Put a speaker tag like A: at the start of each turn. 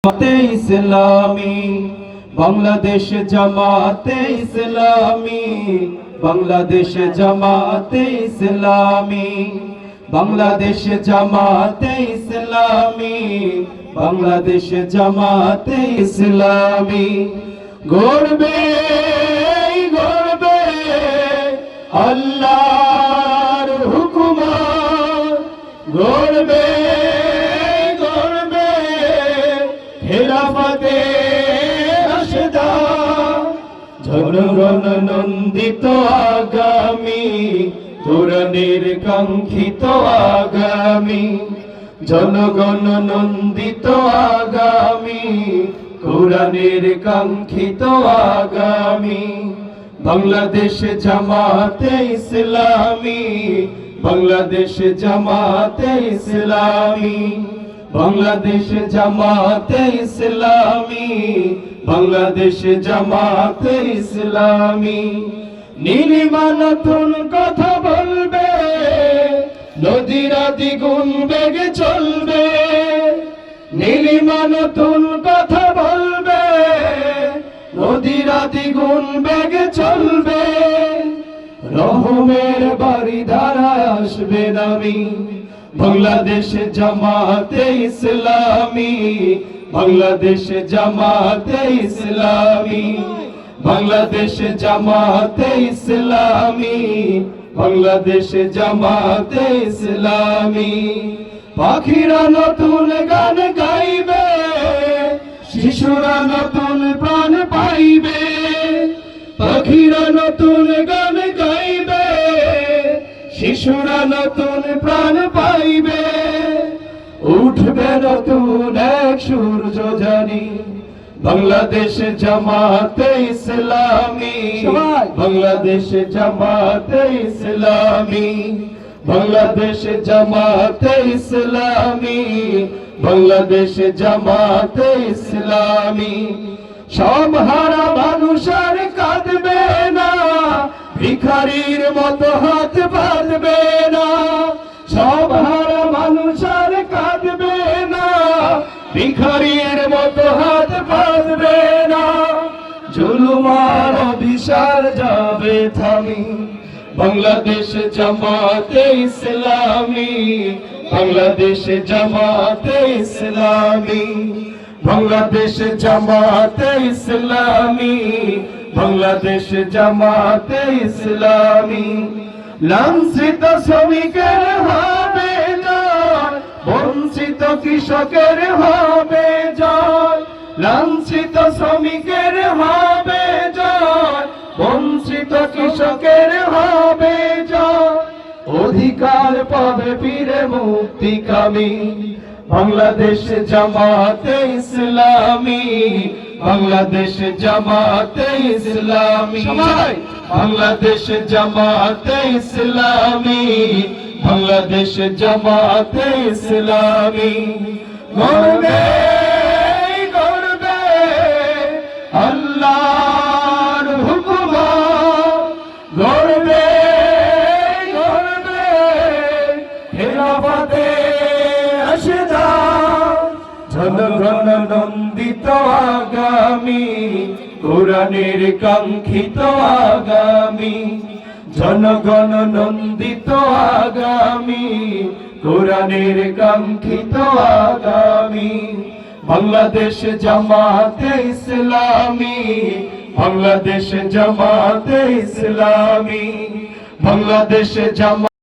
A: ইসলামী বাংলাদেশ জামাতে ইসলামী, বাংলাদেশ জামাতে ইসলামী, বাংলাদেশ জামাতে ইসলামী, বাংলাদেশ জামাতে ইসলামী। গর্বে গর্বে আল্লাহর হুকুমত, গর্বে গর্বে খেলাফতে রাশেদা, জনগণ নন্দিত আগামী, তরুণের কাঙ্ক্ষিত আগামী, জনগণ নন্দিত আগামী, কোরআনের কাঙ্ক্ষিত আগামী। বাংলাদেশ জামাতে ইসলামী, বাংলাদেশ জামাতে ইসলামী, বাংলাদেশ জামাতে ইসলামী, বাংলাদেশ জামাতে ইসলামী। নীলিমা নতুন কথা বলবে, নদীরা দ্বিগুণ বেগে চলবে। নীলিমা নতুন কথা বলবে, নদীরা দ্বিগুণ বেগে চলবে। রহমের বাড়ি ধারায় আসবে নামি, বাংলাদেশ জামাতে ইসলামী, বাংলাদেশ জামাতে ইসলামী, বাংলাদেশ জামাতে ইসলামী, বাংলাদেশ জামাতে ইসলামী। পাখিরা নতুন গান গাইবে, শিশুরা নতুন প্রাণ পাইবে। পাখিরা নতুন গান গাইবে, শিশুরা নতুন প্রাণ পাইবে। উঠবে নতুন এক সূর্য জানি, বাংলাদেশ জামাতে ইসলামী, বাংলাদেশ জামাতে ইসলামী, বাংলাদেশ জামাতে ইসলামী, বাংলাদেশ জামাতে ইসলামী। সব হারা মানুষ আর কাঁদবে না, ভিখারির মতো হাত বাঁধবে না। সব হারা মানুষ আর কাঁদবে না, ভিখারির মতো হাত বাঁধবে না। জুলুম আর অভিশাপ যাবে থামি, বাংলাদেশ জামাতে ইসলামী, বাংলাদেশ জামাতে ইসলামী, বাংলাদেশ জামাতে ইসলামী, বাংলাদেশ জামাতে ইসলামী। লাঞ্ছিত শ্রমিকের হবে জয়, বঞ্চিত কৃষকের হবে জয়। লাঞ্ছিত শ্রমিকের হবে জয়, বঞ্চিত কৃষকের হবে জয়। অধিকার পাবে ফিরে মুক্তিকামী, বাংলাদেশ জামাতে ইসলামী, বাংলাদেশ জামাতে ইসলামী, বাংলাদেশ জামাতে ইসলামী, বাংলাদেশ জামাতে ইসলামী। গর্বে গর্বে আল্লাহর হুকুমত, গর্বে গর্বে খেলাফতে রাশেদা, জনগণ নন্দিত আগামী, কোরআনের কাঙ্ক্ষিত আগামী, জনগণ নন্দিত আগামী, কোরআনের কাঙ্ক্ষিত আগামী। বাংলাদেশ জামাতে ইসলামী, বাংলাদেশ জামাতে ইসলামী, বাংলাদেশ জামাতে